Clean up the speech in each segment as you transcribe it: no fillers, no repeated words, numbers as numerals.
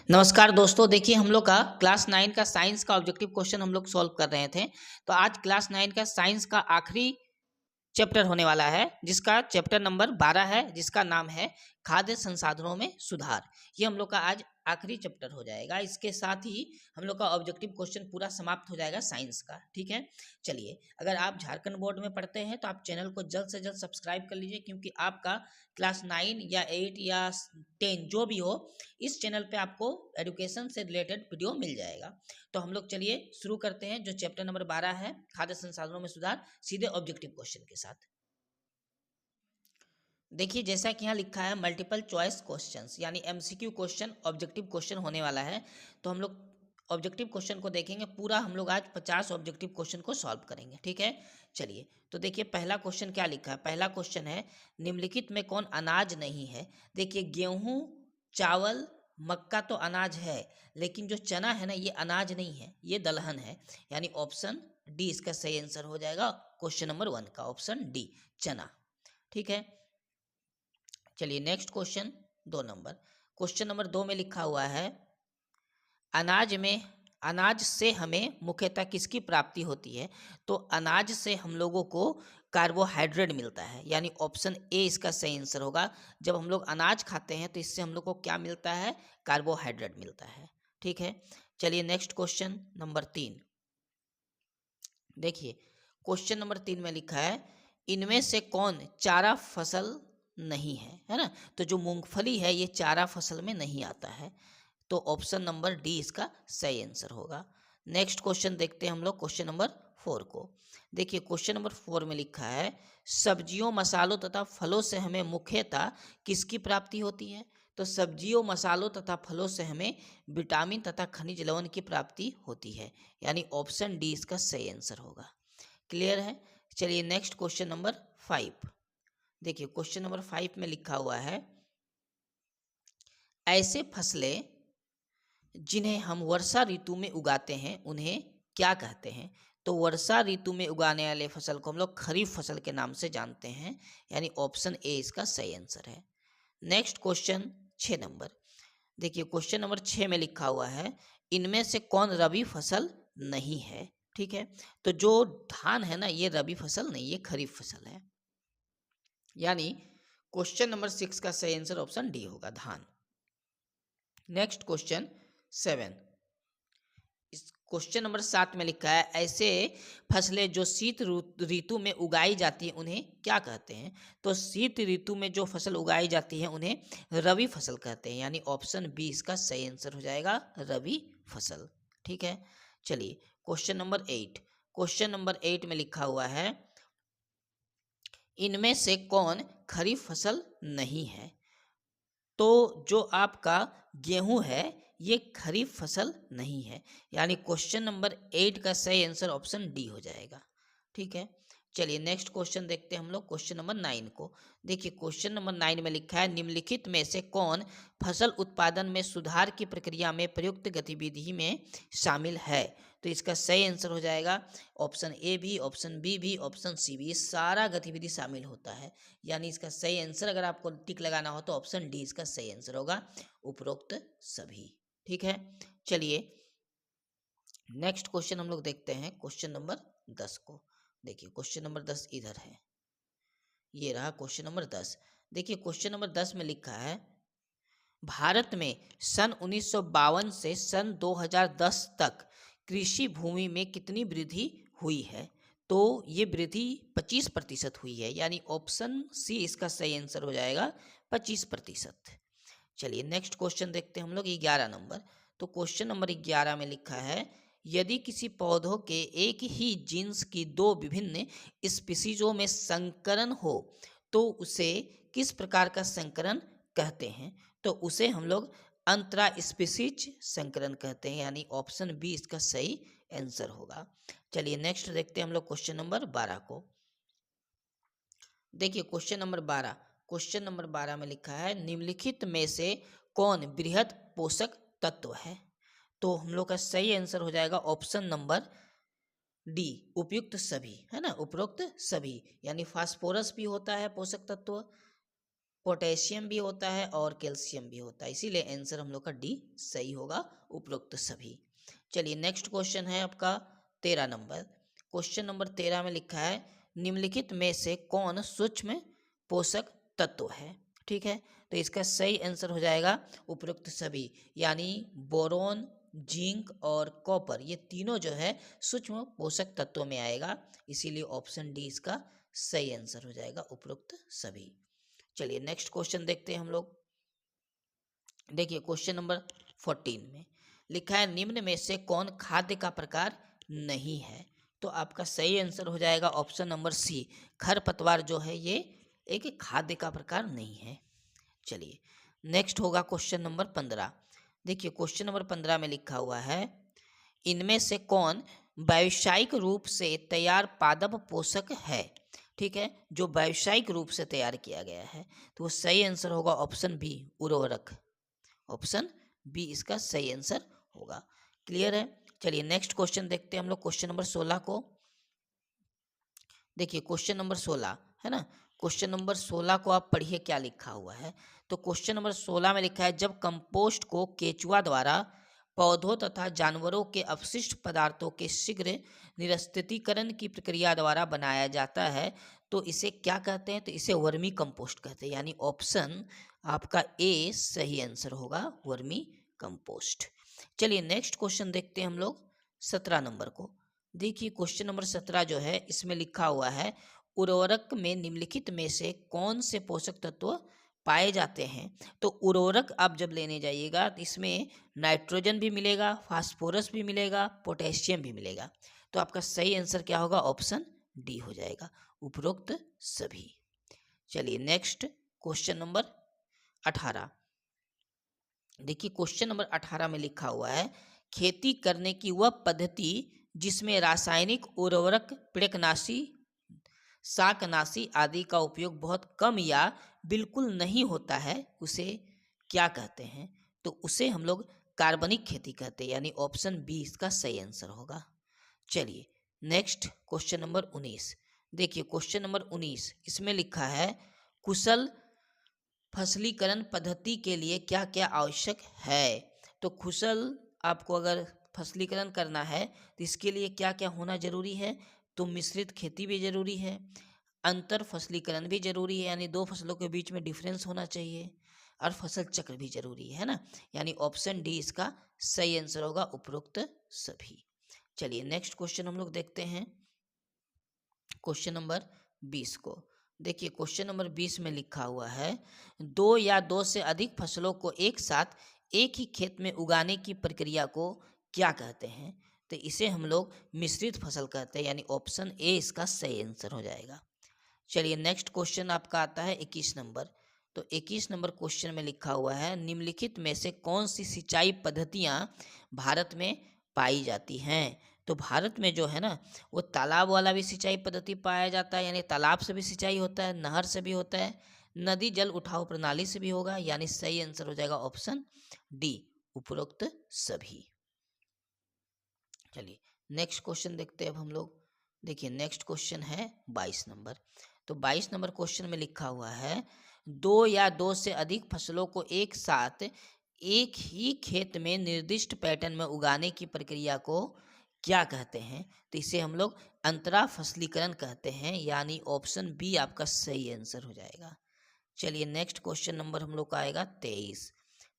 नमस्कार दोस्तों, देखिए हम लोग का क्लास 9 का साइंस का ऑब्जेक्टिव क्वेश्चन हम लोग सॉल्व कर रहे थे। तो आज क्लास 9 का साइंस का आखिरी चैप्टर होने वाला है, जिसका चैप्टर नंबर 12 है, जिसका नाम है खाद्य संसाधनों में सुधार। ये हम लोग का आज आखिरी चैप्टर हो जाएगा। इसके साथ ही हम लोग का ऑब्जेक्टिव क्वेश्चन पूरा समाप्त हो जाएगा साइंस का। ठीक है, चलिए, अगर आप झारखंड बोर्ड में पढ़ते हैं तो आप चैनल को जल्द से जल्द सब्सक्राइब कर लीजिए, क्योंकि आपका क्लास 9 या 8 या 10 जो भी हो, इस चैनल पे आपको एजुकेशन से रिलेटेड वीडियो मिल जाएगा। तो हम लोग चलिए शुरू करते हैं, जो चैप्टर नंबर 12 है खाद्य संसाधनों में सुधार, सीधे ऑब्जेक्टिव क्वेश्चन के साथ। देखिए, जैसा कि यहाँ लिखा है मल्टीपल चॉइस क्वेश्चंस, यानी एमसीक्यू क्वेश्चन ऑब्जेक्टिव क्वेश्चन होने वाला है। तो हम लोग ऑब्जेक्टिव क्वेश्चन को देखेंगे पूरा। हम लोग आज 50 ऑब्जेक्टिव क्वेश्चन को सॉल्व करेंगे। ठीक है, चलिए। तो देखिए पहला क्वेश्चन क्या लिखा है। पहला क्वेश्चन है, निम्नलिखित में कौन अनाज नहीं है। देखिए, गेहूं, चावल, मक्का तो अनाज है, लेकिन जो चना है ना, ये अनाज नहीं है, ये दलहन है। यानी ऑप्शन डी इसका सही आंसर हो जाएगा क्वेश्चन नंबर 1 का, ऑप्शन डी, चना। ठीक है, चलिए next question 2 number. Question number 2 में लिखा हुआ है, अनाज से हमें मुख्यतः किसकी प्राप्ति होती है। तो अनाज से हम लोगों को कार्बोहाइड्रेट मिलता है, यानी ऑप्शन ए इसका सही आंसर होगा। जब हम लोग अनाज खाते हैं तो इससे हम लोग को क्या मिलता है, कार्बोहाइड्रेट मिलता है। ठीक है, चलिए नेक्स्ट क्वेश्चन नंबर 3 देखिए। क्वेश्चन नंबर 3 में लिखा है, इनमें से कौन चारा फसल नहीं है, है ना। तो जो मूंगफली है ये चारा फसल में नहीं आता है। तो ऑप्शन नंबर डी इसका सही आंसर होगा। नेक्स्ट क्वेश्चन देखते हैं हम लोग क्वेश्चन नंबर 4 को। देखिए क्वेश्चन नंबर 4 में लिखा है, सब्जियों, मसालों तथा फलों से हमें मुख्यतः किसकी प्राप्ति होती है। तो सब्जियों, मसालों तथा फलों से हमें विटामिन तथा खनिज लवण की प्राप्ति होती है, यानी ऑप्शन डी इसका सही आंसर होगा। क्लियर है। चलिए नेक्स्ट क्वेश्चन नंबर 5 देखिए। क्वेश्चन नंबर 5 में लिखा हुआ है, ऐसे फसलें जिन्हें हम वर्षा ऋतु में उगाते हैं उन्हें क्या कहते हैं। तो वर्षा ऋतु में उगाने वाले फसल को हम लोग खरीफ फसल के नाम से जानते हैं, यानी ऑप्शन ए इसका सही आंसर है। Next question 6 number. देखिए क्वेश्चन नंबर 6 में लिखा हुआ है, इनमें से कौन रबी फसल नहीं है। ठीक है, तो जो धान है ना, ये रबी फसल नहीं, ये खरीफ फसल है। यानी क्वेश्चन नंबर 6 का सही आंसर ऑप्शन डी होगा, धान। Next question 7। इस क्वेश्चन नंबर 7 में लिखा है, ऐसे फसलें जो शीत ऋतु में उगाई जाती हैं उन्हें क्या कहते हैं। तो शीत ऋतु में जो फसल उगाई जाती है उन्हें रबी फसल कहते हैं, यानी ऑप्शन बी इसका सही आंसर हो जाएगा, रबी फसल। ठीक है, चलिए क्वेश्चन नंबर 8। क्वेश्चन नंबर 8 में लिखा हुआ है, इनमें से कौन खरीफ फसल नहीं है। तो जो आपका गेहूं है ये खरीफ फसल नहीं है, यानी क्वेश्चन नंबर 8 का सही आंसर ऑप्शन डी हो जाएगा। ठीक है, चलिए नेक्स्ट क्वेश्चन देखते हैं हम लोग क्वेश्चन नंबर 9 को। देखिए क्वेश्चन नंबर 9 में लिखा है, निम्नलिखित में से कौन फसल उत्पादन में सुधार की प्रक्रिया में प्रयुक्त गतिविधि में शामिल है। तो इसका सही आंसर हो जाएगा ऑप्शन ए भी, ऑप्शन बी भी, ऑप्शन सी भी, ये सारा गतिविधि शामिल होता है। यानी इसका सही आंसर अगर आपको टिक लगाना हो तो ऑप्शन डी इसका सही आंसर होगा, उपरोक्त सभी। ठीक है, चलिए नेक्स्ट क्वेश्चन हम लोग देखते हैं क्वेश्चन नंबर 10 को। देखिए क्वेश्चन नंबर 10 इधर है, ये रहा क्वेश्चन नंबर 10। देखिए क्वेश्चन नंबर 10 में लिखा है, भारत में सन 1952 से सन 2010 तक कृषि भूमि में कितनी वृद्धि हुई है। तो ये वृद्धि 25% हुई है, यानी ऑप्शन सी इसका सही आंसर हो जाएगा, 25%। चलिए नेक्स्ट क्वेश्चन देखते हैं हम लोग 11 नंबर। तो क्वेश्चन नंबर 11 में लिखा है, यदि किसी पौधों के एक ही जीन्स की दो विभिन्न स्पीसीजों में संकरण हो तो उसे किस प्रकार का संकरण कहते हैं। तो उसे हम लोग अंतरा स्पीसीज संकरण कहते हैं, यानी ऑप्शन बी इसका सही आंसर होगा। चलिए नेक्स्ट देखते हैं हम लोग क्वेश्चन नंबर 12 को। देखिए क्वेश्चन नंबर 12 में लिखा है, निम्नलिखित में से कौन बृहद पोषक तत्व है। तो हम लोग का सही आंसर हो जाएगा ऑप्शन नंबर डी, उपयुक्त सभी, है ना, उपरोक्त सभी। यानी फास्फोरस भी होता है पोषक तत्व, पोटेशियम भी होता है और कैल्शियम भी होता है, इसीलिए आंसर हम लोग का डी सही होगा, उपरोक्त सभी। चलिए नेक्स्ट क्वेश्चन है आपका 13 नंबर। क्वेश्चन नंबर 13 में लिखा है निम्नलिखित में से कौन सूक्ष्म पोषक तत्व है। ठीक है, तो इसका सही आंसर हो जाएगा उपरोक्त सभी, यानी बोरोन, जिंक और कॉपर, ये तीनों जो है सूक्ष्म पोषक तत्वों में आएगा, इसीलिए ऑप्शन डी इसका सही आंसर हो जाएगा, उपरोक्त सभी। चलिए नेक्स्ट क्वेश्चन देखते हैं हम लोग। देखिए क्वेश्चन नंबर 14 में लिखा है निम्न में से कौन खाद्य का प्रकार नहीं है। तो आपका सही आंसर हो जाएगा ऑप्शन नंबर सी, खरपतवार जो है ये एक खाद्य का प्रकार नहीं है। चलिए नेक्स्ट होगा क्वेश्चन नंबर 15। देखिए क्वेश्चन नंबर 15 में लिखा हुआ है इनमें से कौन व्यावसायिक रूप से तैयार पादप पोषक है। ठीक है, जो व्यावसायिक रूप से तैयार किया गया है, तो वो सही आंसर होगा ऑप्शन बी, उर्वरक। ऑप्शन बी इसका सही आंसर होगा। क्लियर है। चलिए नेक्स्ट क्वेश्चन देखते हैं हम लोग, क्वेश्चन नंबर 16 को। देखिए क्वेश्चन नंबर 16 है ना, क्वेश्चन नंबर 16 को आप पढ़िए क्या लिखा हुआ है। तो क्वेश्चन नंबर 16 में लिखा है जब कंपोस्ट को केचुआ द्वारा पौधों तथा जानवरों के अपशिष्ट पदार्थों के शीघ्र निरस्तीकरण की प्रक्रिया द्वारा बनाया जाता है तो इसे क्या कहते हैं। तो इसे वर्मी कंपोस्ट कहते हैं, यानी ऑप्शन आपका ए सही आंसर होगा, वर्मी कंपोस्ट। चलिए नेक्स्ट क्वेश्चन देखते हैं हम लोग 17 नंबर को। देखिए क्वेश्चन नंबर 17 जो है इसमें लिखा हुआ है उर्वरक में निम्नलिखित में से कौन से पोषक तत्व पाए जाते हैं। तो उर्वरक आप जब लेने जाइएगा तो इसमें नाइट्रोजन भी मिलेगा, फास्फोरस भी मिलेगा, पोटेशियम भी मिलेगा, तो आपका सही आंसर क्या होगा, ऑप्शन डी हो जाएगा, उपरोक्त सभी। चलिए नेक्स्ट क्वेश्चन नंबर 18। देखिए क्वेश्चन नंबर 18 में लिखा हुआ है खेती करने की वह पद्धति जिसमें रासायनिक उर्वरक, पिड़कनाशी, शाकनाशी आदि का उपयोग बहुत कम या बिल्कुल नहीं होता है, उसे क्या कहते हैं। तो उसे हम लोग कार्बनिक खेती कहते हैं, यानी ऑप्शन बी इसका सही आंसर होगा। चलिए नेक्स्ट क्वेश्चन नंबर 19। देखिए क्वेश्चन नंबर 19 इसमें लिखा है कुशल फसलीकरण पद्धति के लिए क्या क्या आवश्यक है। तो कुशल आपको अगर फसलीकरण करना है तो इसके लिए क्या क्या होना जरूरी है। तो मिश्रित खेती भी जरूरी है, अंतर फसलीकरण भी जरूरी है, यानी दो फसलों के बीच में डिफरेंस होना चाहिए, और फसल चक्र भी जरूरी है ना, यानी ऑप्शन डी इसका सही आंसर होगा, उपरोक्त सभी। चलिए नेक्स्ट क्वेश्चन हम लोग देखते हैं क्वेश्चन नंबर 20 को। देखिए क्वेश्चन नंबर 20 में लिखा हुआ है दो या दो से अधिक फसलों को एक साथ एक ही खेत में उगाने की प्रक्रिया को क्या कहते हैं। तो इसे हम लोग मिश्रित फसल कहते हैं, यानी ऑप्शन ए इसका सही आंसर हो जाएगा। चलिए नेक्स्ट क्वेश्चन आपका आता है 21 नंबर। तो 21 नंबर क्वेश्चन में लिखा हुआ है निम्नलिखित में से कौन सी सिंचाई पद्धतियां भारत में पाई जाती हैं। तो भारत में जो है ना वो तालाब वाला भी सिंचाई पद्धति पाया जाता है, यानी तालाब से भी सिंचाई होता है, नहर से भी होता है, नदी जल उठाव प्रणाली से भी होगा, यानी सही आंसर हो जाएगा ऑप्शन डी, उपरोक्त सभी। चलिए नेक्स्ट क्वेश्चन देखते हैं अब हम लोग। देखिए नेक्स्ट क्वेश्चन है 22 नंबर। तो 22 नंबर क्वेश्चन में लिखा हुआ है दो या दो से अधिक फसलों को एक साथ एक ही खेत में निर्दिष्ट पैटर्न में उगाने की प्रक्रिया को क्या कहते हैं। तो इसे हम लोग अंतरा फसलीकरण कहते हैं, यानी ऑप्शन बी आपका सही आंसर हो जाएगा। चलिए नेक्स्ट क्वेश्चन नंबर हम लोग का आएगा 23।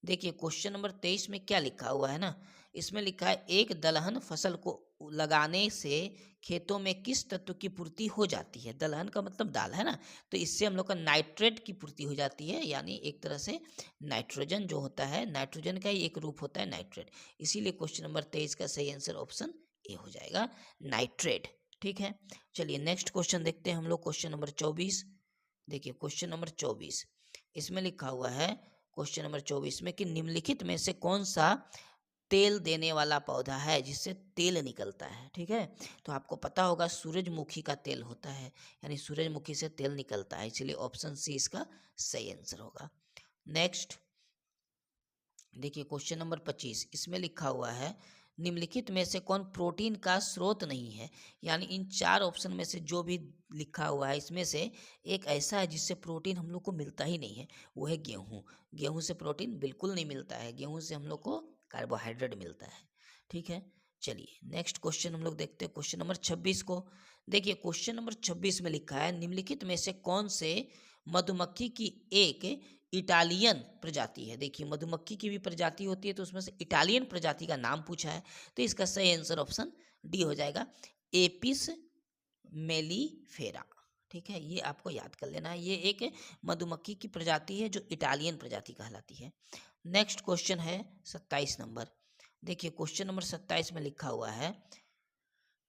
देखिए क्वेश्चन नंबर 23 में क्या लिखा हुआ है ना, इसमें लिखा है एक दलहन फसल को लगाने से खेतों में किस तत्व की पूर्ति हो जाती है। दलहन का मतलब दाल है ना, तो इससे हम लोग का नाइट्रेट की पूर्ति हो जाती है, यानी एक तरह से नाइट्रोजन जो होता है, नाइट्रोजन का ही एक रूप होता है नाइट्रेट, इसीलिए क्वेश्चन नंबर 23 का सही आंसर ऑप्शन ए हो जाएगा, नाइट्रेट। ठीक है, चलिए नेक्स्ट क्वेश्चन देखते हैं हम लोग, क्वेश्चन नंबर 24। देखिए क्वेश्चन नंबर 24 इसमें लिखा हुआ है क्वेश्चन नंबर 24 में कि निम्नलिखित में से कौन सा तेल देने वाला पौधा है जिससे तेल निकलता है। ठीक है, तो आपको पता होगा सूरजमुखी का तेल होता है, यानी सूरजमुखी से तेल निकलता है, इसलिए ऑप्शन सी इसका सही आंसर होगा। नेक्स्ट देखिए क्वेश्चन नंबर 25 इसमें लिखा हुआ है निम्नलिखित में से कौन प्रोटीन का स्रोत नहीं है? यानी इन 4 ऑप्शन में से जो भी लिखा हुआ है इसमें से एक ऐसा है जिससे प्रोटीन हम लोग को मिलता ही नहीं है, वो है गेहूँ। गेहूँ से प्रोटीन बिल्कुल नहीं मिलता है, गेहूँ से हम लोग को कार्बोहाइड्रेट मिलता है। ठीक है, चलिए नेक्स्ट क्वेश्चन हम लोग देखते हैं, क्वेश्चन नंबर 26 को। देखिए क्वेश्चन नंबर 26 में लिखा है, निम्नलिखित में से कौन से मधुमक्खी की एक इटालियन प्रजाति है? देखिए मधुमक्खी की भी प्रजाति होती है, तो उसमें से इटालियन प्रजाति का नाम पूछा है, तो इसका सही आंसर ऑप्शन डी हो जाएगा, एपिस मेलिफेरा। ठीक है, ये आपको याद कर लेना है, ये एक मधुमक्खी की प्रजाति है जो इटालियन प्रजाति कहलाती है। नेक्स्ट क्वेश्चन है 27 नंबर। देखिए क्वेश्चन नंबर 27 में लिखा हुआ है,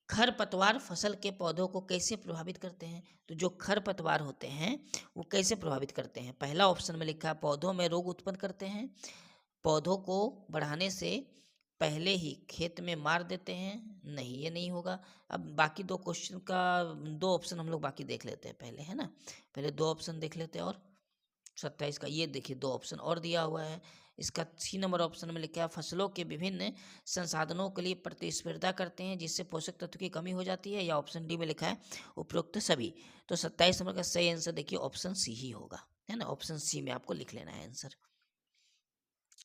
खरपतवार फसल के पौधों को कैसे प्रभावित करते हैं? तो जो खरपतवार होते हैं वो कैसे प्रभावित करते हैं? पहला ऑप्शन में लिखा है पौधों में रोग उत्पन्न करते हैं, पौधों को बढ़ाने से पहले ही खेत में मार देते हैं, नहीं ये नहीं होगा। अब बाकी दो क्वेश्चन का दो ऑप्शन हम लोग बाकी देख लेते हैं पहले, है ना, पहले दो ऑप्शन देख लेते हैं। और 27 का ये देखिए दो ऑप्शन और दिया हुआ है। इसका सी नंबर ऑप्शन में लिखा है फसलों के विभिन्न संसाधनों के लिए प्रतिस्पर्धा करते हैं जिससे पोषक तत्व की कमी हो जाती है, या ऑप्शन डी में लिखा है उपरोक्त सभी। तो 27 नंबर का सही आंसर देखिए ऑप्शन सी ही होगा, है ना, ऑप्शन सी में आपको लिख लेना है आंसर।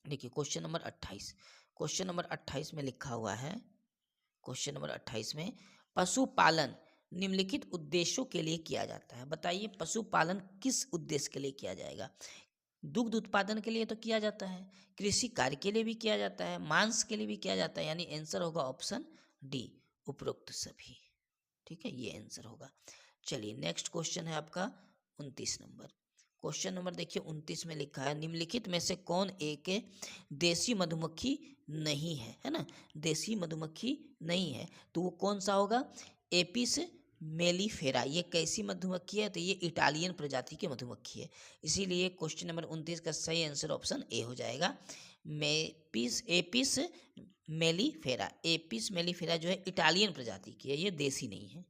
देखिए क्वेश्चन नंबर 28, क्वेश्चन नंबर 28 में लिखा हुआ है, क्वेश्चन नंबर 28 में पशुपालन निम्नलिखित उद्देश्यों के लिए किया जाता है। बताइए पशुपालन किस उद्देश्य के लिए किया जाएगा? दुग्ध उत्पादन के लिए तो किया जाता है, कृषि कार्य के लिए भी किया जाता है, मांस के लिए भी किया जाता है, यानी आंसर होगा ऑप्शन डी, उपरोक्त सभी। ठीक है, ये आंसर होगा। चलिए नेक्स्ट क्वेश्चन है आपका 29 नंबर। क्वेश्चन नंबर देखिए 29 में लिखा है, निम्नलिखित में से कौन एक देसी मधुमक्खी नहीं है ना, देसी मधुमक्खी नहीं है, तो वो कौन सा होगा? Apis mellifera. ये कैसी मधुमक्खी है? तो ये इटालियन प्रजाति की मधुमक्खी है, इसीलिए क्वेश्चन नंबर 29 का सही आंसर ऑप्शन ए हो जाएगा, एपिस मेलिफेरा। एपिस मेलिफेरा जो है इटालियन प्रजाति की है, ये देसी नहीं है।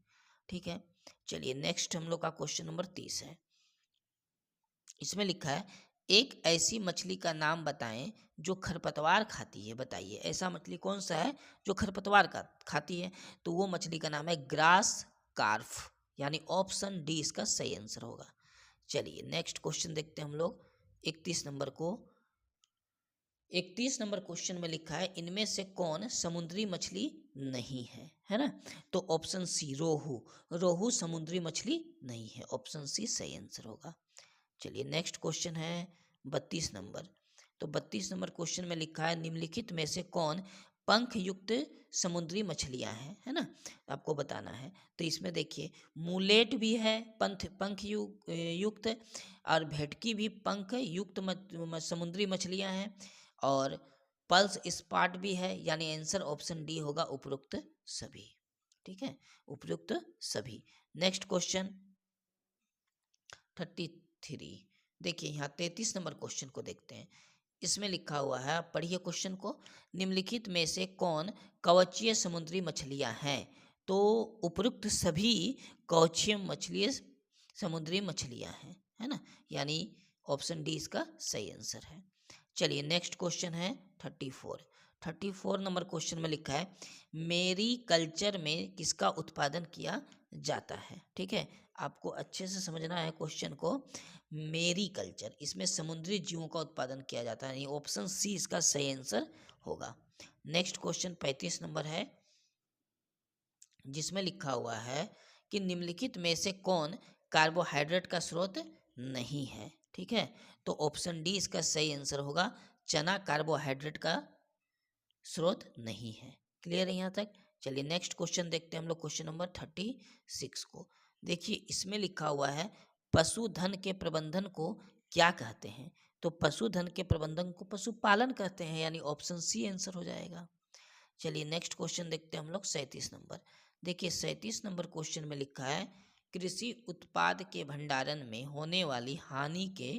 ठीक है, चलिए नेक्स्ट हम लोग का क्वेश्चन नंबर 30 है। इसमें लिखा है, एक ऐसी मछली का नाम बताएं जो खरपतवार खाती है। बताइए ऐसा मछली कौन सा है जो खरपतवार का खाती है? तो वो मछली का नाम है ग्रास कार्फ, यानी ऑप्शन डी इसका सही आंसर होगा। चलिए नेक्स्ट क्वेश्चन देखते हैं हम लोग 31 नंबर को। 31 नंबर क्वेश्चन में लिखा है, इनमें से कौन समुद्री मछली नहीं है ना, तो ऑप्शन सी रोहू। रोहू समुद्री मछली नहीं है, ऑप्शन सी सही आंसर होगा। चलिए नेक्स्ट क्वेश्चन है 32 नंबर। तो 32 नंबर क्वेश्चन में लिखा है, निम्नलिखित में से कौन पंख युक्त समुद्री मछलियां हैं, है ना, आपको बताना है। तो इसमें देखिए मूलेट भी है पंख युक्त, और भेटकी भी पंख युक्त समुद्री मछलियां हैं, और पल्स स्पॉट भी है, यानी आंसर ऑप्शन डी होगा, उपरोक्त सभी। ठीक है, उपयुक्त सभी। Next question 33। देखिए यहाँ 33 नंबर क्वेश्चन को देखते हैं। इसमें लिखा हुआ है, पढ़िए क्वेश्चन को, निम्नलिखित में से कौन कवचीय समुद्री मछलियां हैं? तो उपयुक्त सभी कवचीय मछली समुद्री मछलियां हैं, है ना, यानी ऑप्शन डी इसका सही आंसर है। चलिए नेक्स्ट क्वेश्चन है 34 नंबर क्वेश्चन में लिखा है, मेरी कल्चर में किसका उत्पादन किया जाता है? ठीक है, आपको अच्छे से समझना है क्वेश्चन को। मेरी कल्चर, इसमें समुद्री जीवों का उत्पादन किया जाता है, ऑप्शन सी इसका सही आंसर होगा। नेक्स्ट क्वेश्चन 35 नंबर है, जिसमें लिखा हुआ है कि निम्नलिखित में से कौन कार्बोहाइड्रेट का स्रोत नहीं है? ठीक है, तो ऑप्शन डी इसका सही आंसर होगा, चना कार्बोहाइड्रेट का स्रोत नहीं है। क्लियर है यहाँ तक? चलिए नेक्स्ट क्वेश्चन देखते हैं हम लोग, क्वेश्चन नंबर 36 को। देखिए इसमें लिखा हुआ है, पशुधन के प्रबंधन को क्या कहते हैं? तो पशुधन के प्रबंधन को पशुपालन कहते हैं, यानी ऑप्शन सी आंसर हो जाएगा। चलिए नेक्स्ट क्वेश्चन देखते हैं हम लोग 37 नंबर। देखिए 37 नंबर क्वेश्चन में लिखा है, कृषि उत्पाद के भंडारण में होने वाली हानि के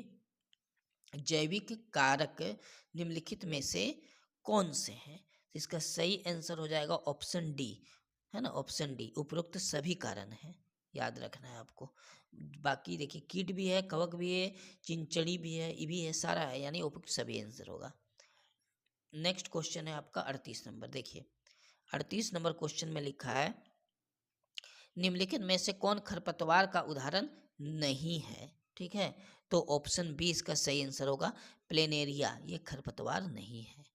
जैविक कारक निम्नलिखित में से कौन से हैं? तो इसका सही आंसर हो जाएगा ऑप्शन डी, है ना, ऑप्शन डी, उपरोक्त सभी कारण हैं, याद रखना है आपको। बाकी देखिए कीट भी है, कवक भी है, चिंचड़ी भी है, ये भी है, सारा है, यानी उपरोक्त सभी आंसर होगा। नेक्स्ट क्वेश्चन है आपका 38 नंबर। देखिए 38 नंबर क्वेश्चन में लिखा है निम्नलिखित में से कौन खरपतवार का उदाहरण नहीं है। ठीक है, तो ऑप्शन बी इसका सही आंसर होगा, प्लेनेरिया, ये खरपतवार नहीं है।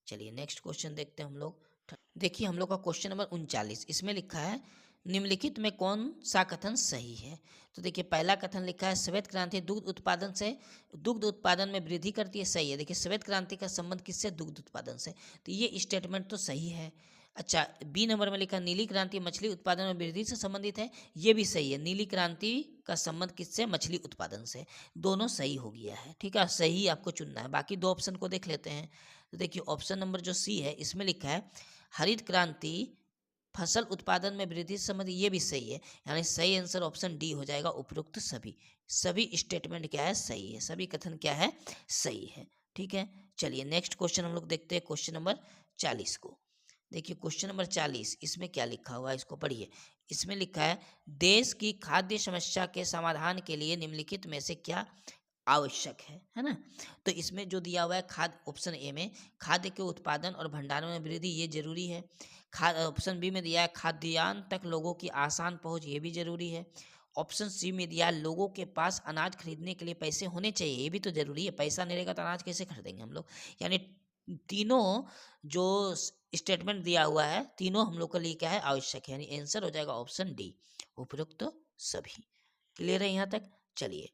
चलिए नेक्स्ट क्वेश्चन देखते हैं हम लोग। देखिए हम लोग का क्वेश्चन नंबर 39, इसमें लिखा है निम्नलिखित में कौन सा कथन सही है। तो देखिए पहला कथन लिखा है श्वेत क्रांति दुग्ध उत्पादन में वृद्धि करती है, सही है। देखिए श्वेत क्रांति का संबंध किससे, दुग्ध उत्पादन से, तो ये स्टेटमेंट तो सही है। अच्छा, बी नंबर में लिखा नीली क्रांति मछली उत्पादन में वृद्धि से संबंधित है, ये भी सही है। नीली क्रांति का संबंध किससे, मछली उत्पादन से, दोनों सही हो गया है। ठीक है, सही आपको चुनना है। बाकी दो ऑप्शन को देख लेते हैं। तो देखिए ऑप्शन नंबर जो सी है इसमें लिखा है हरित क्रांति फसल उत्पादन में वृद्धि से संबंधित, ये भी सही है। यानी सही आंसर ऑप्शन डी हो जाएगा, उपरोक्त सभी स्टेटमेंट क्या है, सही है, सभी कथन क्या है, सही है। ठीक है, चलिए नेक्स्ट क्वेश्चन हम लोग देखते हैं, क्वेश्चन नंबर 40 को। देखिए क्वेश्चन नंबर 40, इसमें क्या लिखा हुआ है इसको पढ़िए। इसमें लिखा है देश की खाद्य समस्या के समाधान के लिए निम्नलिखित में से क्या आवश्यक है ना। तो इसमें जो दिया हुआ है खाद्य, ऑप्शन ए में खाद्य के उत्पादन और भंडारण में वृद्धि, ये जरूरी है। ऑप्शन बी में दिया है खाद्यान्न तक लोगों की आसान पहुंच, ये भी जरूरी है। ऑप्शन सी में दिया लोगों के पास अनाज खरीदने के लिए पैसे होने चाहिए, ये भी तो जरूरी है। पैसा नहीं रहेगा तो अनाज कैसे खरीदेंगे हम लोग। यानी तीनों जो स्टेटमेंट दिया हुआ है तीनों हम लोग के लिए क्या है, आवश्यक है। यानी आंसर हो जाएगा ऑप्शन डी, उपयुक्त सभी। क्लियर है यहाँ तक। चलिए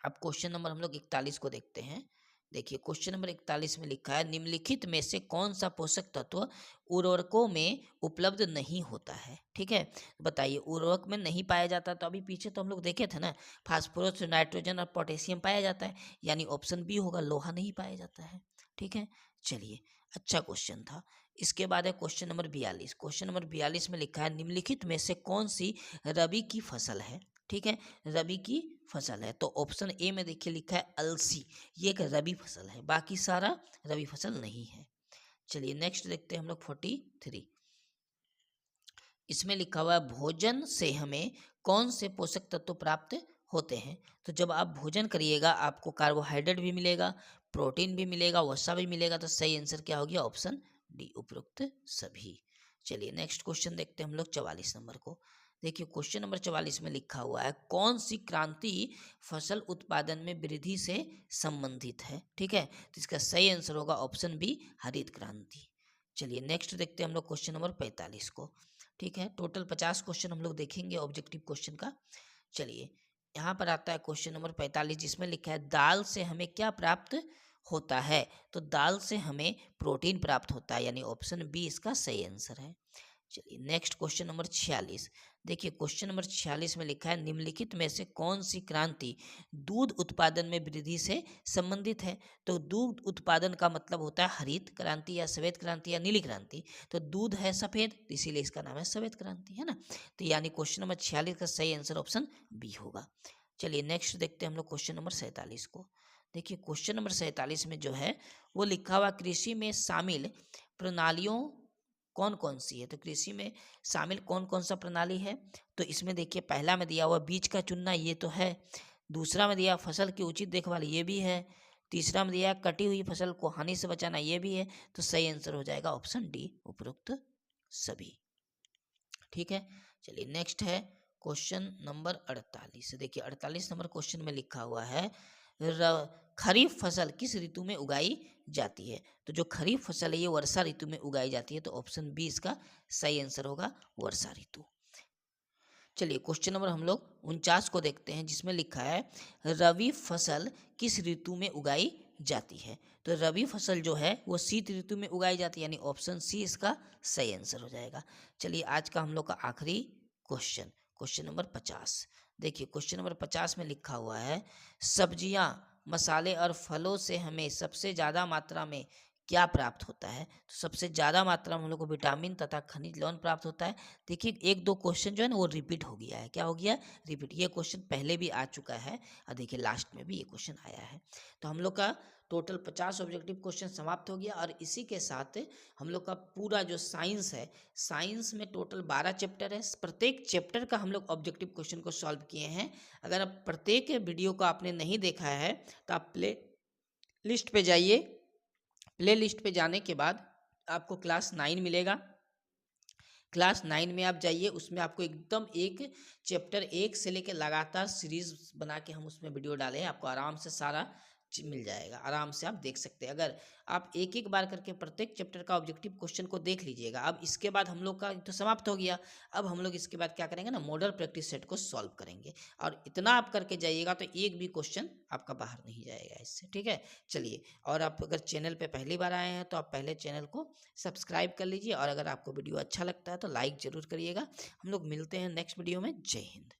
अब क्वेश्चन नंबर हम लोग 41 को देखते हैं। देखिए क्वेश्चन नंबर 41 में लिखा है निम्नलिखित में से कौन सा पोषक तत्व उर्वरकों में उपलब्ध नहीं होता है। ठीक है, बताइए उर्वरक में नहीं पाया जाता, तो अभी पीछे तो हम लोग देखे थे ना, फास्फोरस, नाइट्रोजन और पोटेशियम पाया जाता है, यानी ऑप्शन बी होगा, लोहा नहीं पाया जाता है। ठीक है, चलिए अच्छा क्वेश्चन था। इसके बाद है क्वेश्चन नंबर 42। क्वेश्चन नंबर 42 में लिखा है निम्नलिखित में से कौन सी रबी की फसल है। ठीक है, रबी की फसल है, तो ऑप्शन ए में देखिए लिखा है अलसी, ये एक रबी फसल है, बाकी सारा रबी फसल नहीं है। चलिए नेक्स्ट देखते हैं हम लोग 43। इसमें लिखा हुआ है भोजन से हमें कौन से पोषक तत्व प्राप्त होते हैं। तो जब आप भोजन करिएगा आपको कार्बोहाइड्रेट भी मिलेगा, प्रोटीन भी मिलेगा, वसा भी मिलेगा, तो सही आंसर क्या हो गया, ऑप्शन डी, उपरोक्त सभी। चलिए नेक्स्ट क्वेश्चन देखते हैं हम लोग 44 नंबर को। देखिए क्वेश्चन नंबर 44 में लिखा हुआ है कौन सी क्रांति फसल उत्पादन में वृद्धि से संबंधित है। ठीक है, तो इसका सही आंसर होगा ऑप्शन बी, हरित क्रांति। चलिए नेक्स्ट देखते हैं हम लोग क्वेश्चन नंबर 45 को। ठीक है, टोटल 50 क्वेश्चन हम लोग देखेंगे ऑब्जेक्टिव क्वेश्चन का। चलिए यहाँ पर आता है क्वेश्चन नंबर 45, जिसमें लिखा है दाल से हमें क्या प्राप्त होता है। तो दाल से हमें प्रोटीन प्राप्त होता है, यानी ऑप्शन बी इसका सही आंसर है। चलिए नेक्स्ट क्वेश्चन नंबर 46। देखिए क्वेश्चन नंबर 46 में लिखा है निम्नलिखित में से कौन सी क्रांति दूध उत्पादन में वृद्धि से संबंधित है। तो दूध उत्पादन का मतलब होता है हरित क्रांति या श्वेत क्रांति या नीली क्रांति। तो दूध है सफेद, इसीलिए इसका नाम है श्वेत क्रांति, है ना। तो यानी क्वेश्चन नंबर 46 का सही आंसर ऑप्शन बी होगा। चलिए नेक्स्ट देखते हैं हम लोग क्वेश्चन नंबर 47 को। देखिए क्वेश्चन नंबर 47 में जो है वो लिखा हुआ कृषि में शामिल प्रणालियों कौन कौन सी है। तो कृषि में शामिल कौन कौन सा प्रणाली है। तो इसमें देखिए पहला में दिया हुआ बीज का चुनना, ये तो है। दूसरा में दिया फसल की उचित देखभाल, ये भी है। तीसरा में दिया कटी हुई फसल को हानि से बचाना, ये भी है। तो सही आंसर हो जाएगा ऑप्शन डी, उपरोक्त सभी। ठीक है, चलिए नेक्स्ट है क्वेश्चन नंबर 48। देखिए 48 नंबर क्वेश्चन में लिखा हुआ है खरीफ फसल किस ऋतु में उगाई जाती है। तो जो खरीफ फसल है ये वर्षा ऋतु में उगाई जाती है, तो ऑप्शन बी इसका सही आंसर होगा, वर्षा ऋतु। चलिए क्वेश्चन नंबर हम लोग 49 को देखते हैं, जिसमें लिखा है रबी फसल किस ऋतु में उगाई जाती है। तो रबी फसल जो है वो शीत ऋतु में उगाई जाती है, यानी ऑप्शन सी इसका सही आंसर हो जाएगा। चलिए आज का हम लोग का आखिरी क्वेश्चन, क्वेश्चन नंबर 50। देखिए क्वेश्चन नंबर 50 में लिखा हुआ है सब्जियां, मसाले और फलों से हमें सबसे ज़्यादा मात्रा में क्या प्राप्त होता है। तो सबसे ज़्यादा मात्रा में हम लोग को विटामिन तथा खनिज लवण प्राप्त होता है। देखिए एक दो क्वेश्चन जो है ना वो रिपीट हो गया है, क्या हो गया, रिपीट। ये क्वेश्चन पहले भी आ चुका है और देखिए लास्ट में भी ये क्वेश्चन आया है। तो हम लोग का टोटल 50 ऑब्जेक्टिव क्वेश्चन समाप्त हो गया, और इसी के साथ हम लोग का पूरा जो साइंस है, साइंस में टोटल 12 चैप्टर है। प्रत्येक चैप्टर का हम लोग ऑब्जेक्टिव क्वेश्चन को सॉल्व किए हैं। अगर आप प्रत्येक वीडियो को आपने नहीं देखा है तो आप प्ले लिस्ट पे जाइए। प्ले लिस्ट पे जाने के बाद आपको क्लास 9 मिलेगा, क्लास 9 में आप जाइए, उसमें आपको एकदम एक चैप्टर 1 से लेकर लगातार सीरीज बना के हम उसमें वीडियो डाले हैं, आपको आराम से सारा मिल जाएगा, आराम से आप देख सकते हैं। अगर आप एक एक बार करके प्रत्येक चैप्टर का ऑब्जेक्टिव क्वेश्चन को देख लीजिएगा। अब इसके बाद हम लोग का तो समाप्त हो गया, अब हम लोग इसके बाद क्या करेंगे ना, मॉडल प्रैक्टिस सेट को सॉल्व करेंगे, और इतना आप करके जाइएगा तो एक भी क्वेश्चन आपका बाहर नहीं जाएगा इससे, ठीक है। चलिए, और आप अगर चैनल पे पहली बार आए हैं तो आप पहले चैनल को सब्सक्राइब कर लीजिए, और अगर आपको वीडियो अच्छा लगता है तो लाइक ज़रूर करिएगा। हम लोग मिलते हैं नेक्स्ट वीडियो में। जय हिंद।